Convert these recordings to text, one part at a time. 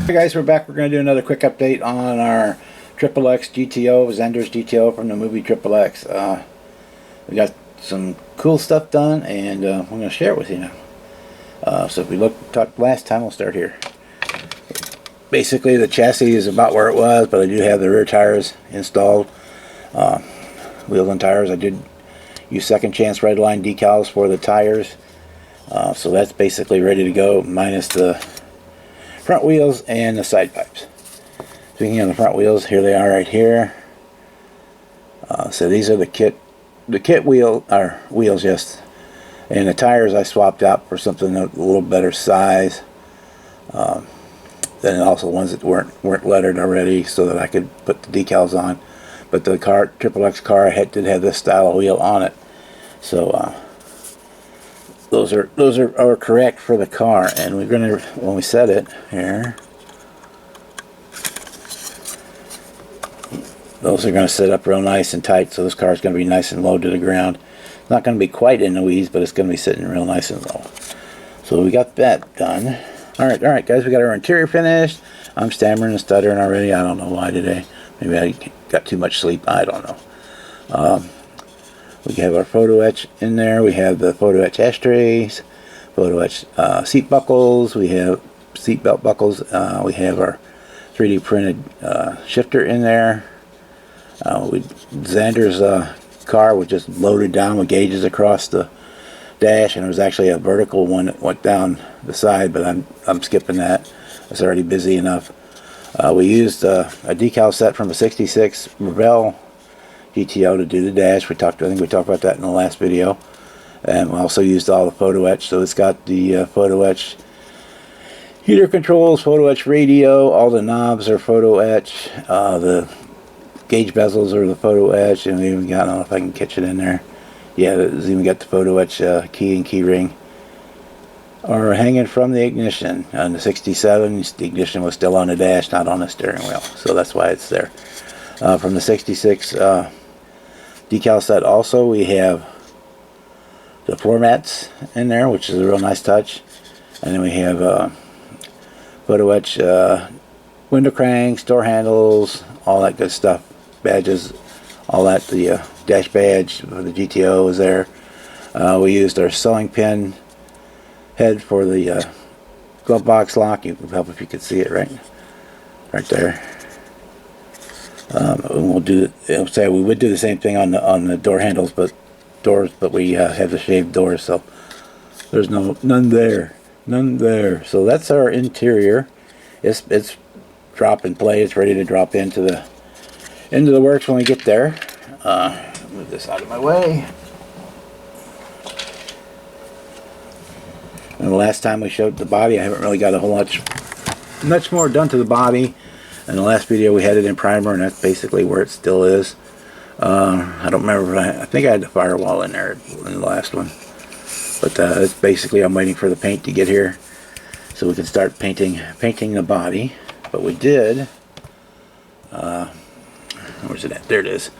Hey guys, we're back. We're going to do another quick update on our xXx GTO, Zender's GTO from the movie xXx. We got some cool stuff done, and I'm going to share it with you now. So if we talked last time, we'll start here. Basically, the chassis is about where it was, but I do have the rear tires installed. Wheels and tires. I did use second chance Redline decals for the tires. So that's basically ready to go, minus the front wheels and the side pipes. Speaking of the front wheels, here they are right here. So these are the kit wheels, yes. And the tires I swapped out for something a little better size. Then also ones that weren't lettered already, so that I could put the decals on. But the xXx car did have this style of wheel on it. So those are correct for the car, and we're gonna, when we set it here, those are gonna sit up real nice and tight. So this car is gonna be nice and low to the ground. It's not gonna be quite in the weeds, but it's gonna be sitting real nice and low. So we got that done. All right, guys, we got our interior finished. I'm stammering and stuttering already. I don't know why today. Maybe I got too much sleep. I don't know. We have our photo etch in there. We have the photo etch ashtrays, photo etch seat buckles. We have seat belt buckles. We have our 3D printed shifter in there. Xander's car was just loaded down with gauges across the dash, and there was actually a vertical one that went down the side, but I'm skipping that. It's already busy enough. We used a decal set from a '66 Revell GTO to do the dash. I think we talked about that in the last video. And we also used all the photo etch. So it's got the photo etch heater controls, photo etch radio. All the knobs are photo etch. The gauge bezels are the photo etch, and we even got, I don't know if I can catch it in there. Yeah, it's even got the photo etch key and key ring are hanging from the ignition. On the 67, the ignition was still on the dash, not on the steering wheel, so that's why it's there. From the 66 decal set also, we have the floor mats in there, which is a real nice touch. And then we have photo etch window cranks, door handles, all that good stuff, badges, all that. The dash badge for the GTO is there. We used our sewing pin head for the glove box lock. You can help if you could see it right there. We'll do. Say we would do the same thing on the door handles, but we have the shaved doors, so there's none there. So that's our interior. It's drop and play. It's ready to drop into the works when we get there. Move this out of my way. And the last time we showed the body, I haven't really got a whole much more done to the body. In the last video we had it in primer, and that's basically where it still is. I don't remember, I think I had the firewall in there in the last one. But it's basically, I'm waiting for the paint to get here so we can start painting the body. But we did, where's it at? There it is.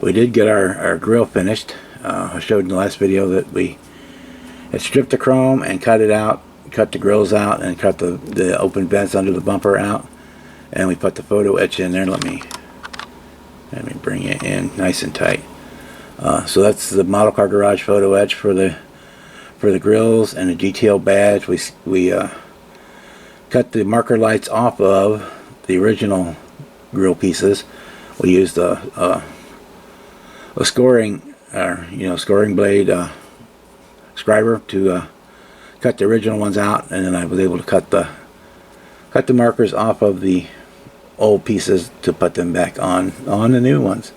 We did get our grill finished. I showed in the last video that we had stripped the chrome and cut it out, cut the grills out, and cut the open vents under the bumper out. And we put the photo etch in there. Let me bring it in nice and tight. So that's the Model Car Garage photo etch for the grills and the GTO badge. We cut the marker lights off of the original grill pieces. We used a scoring blade scriber to cut the original ones out, and then I was able to cut the markers off of the old pieces to put them back on the new ones.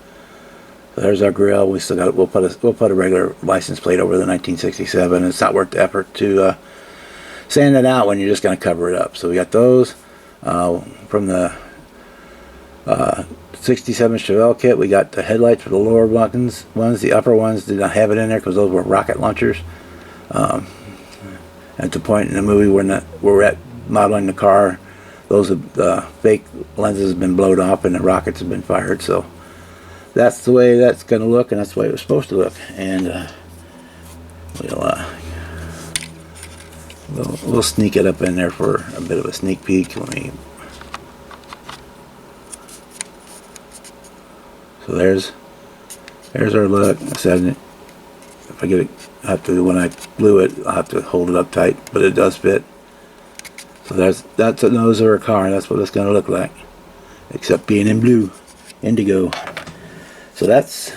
So there's our grill. We still got, we'll put a regular license plate over the 1967. It's not worth the effort to sand it out when you're just going to cover it up. So we got those from the 67 Chevelle kit. We got the headlights for the lower ones. The upper ones did not have it in there because those were rocket launchers. At the point in the movie we're at modeling the car, those fake lenses have been blown off and the rockets have been fired. So that's the way that's going to look, and that's the way it was supposed to look. And we'll sneak it up in there for a bit of a sneak peek. Let me So there's our look. I said, if I get it, I have to, when I glue it, I'll have to hold it up tight, but it does fit. So that's the nose of our car. That's what it's going to look like, except being in blue, indigo. So that's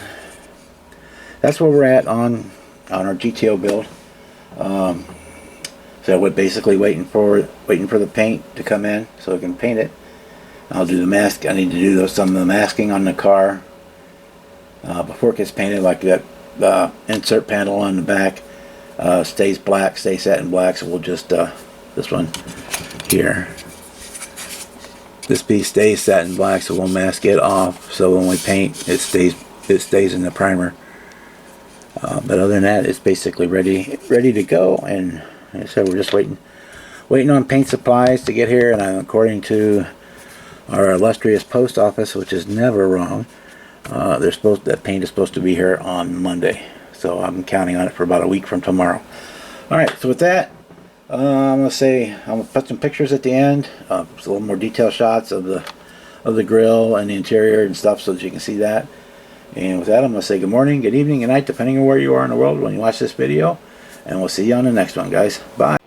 where we're at on our GTO build. So we're basically waiting for the paint to come in so we can paint it. I'll do the mask. I need to do some of the masking on the car before it gets painted, like that insert panel on the back stays black, stays satin black. So we'll just this one here, this piece stays satin black, so we'll mask it off. So when we paint, it stays in the primer. But other than that, it's basically ready to go. And like I said, we're just waiting on paint supplies to get here. And according to our illustrious post office, which is never wrong, that paint is supposed to be here on Monday. So I'm counting on it for about a week from tomorrow. All right. So with that, I'm gonna put some pictures at the end, a little more detailed shots of the grill and the interior and stuff, so that you can see that. And with that, I'm gonna say good morning, good evening, good night, depending on where you are in the world when you watch this video. And we'll see you on the next one, guys. Bye.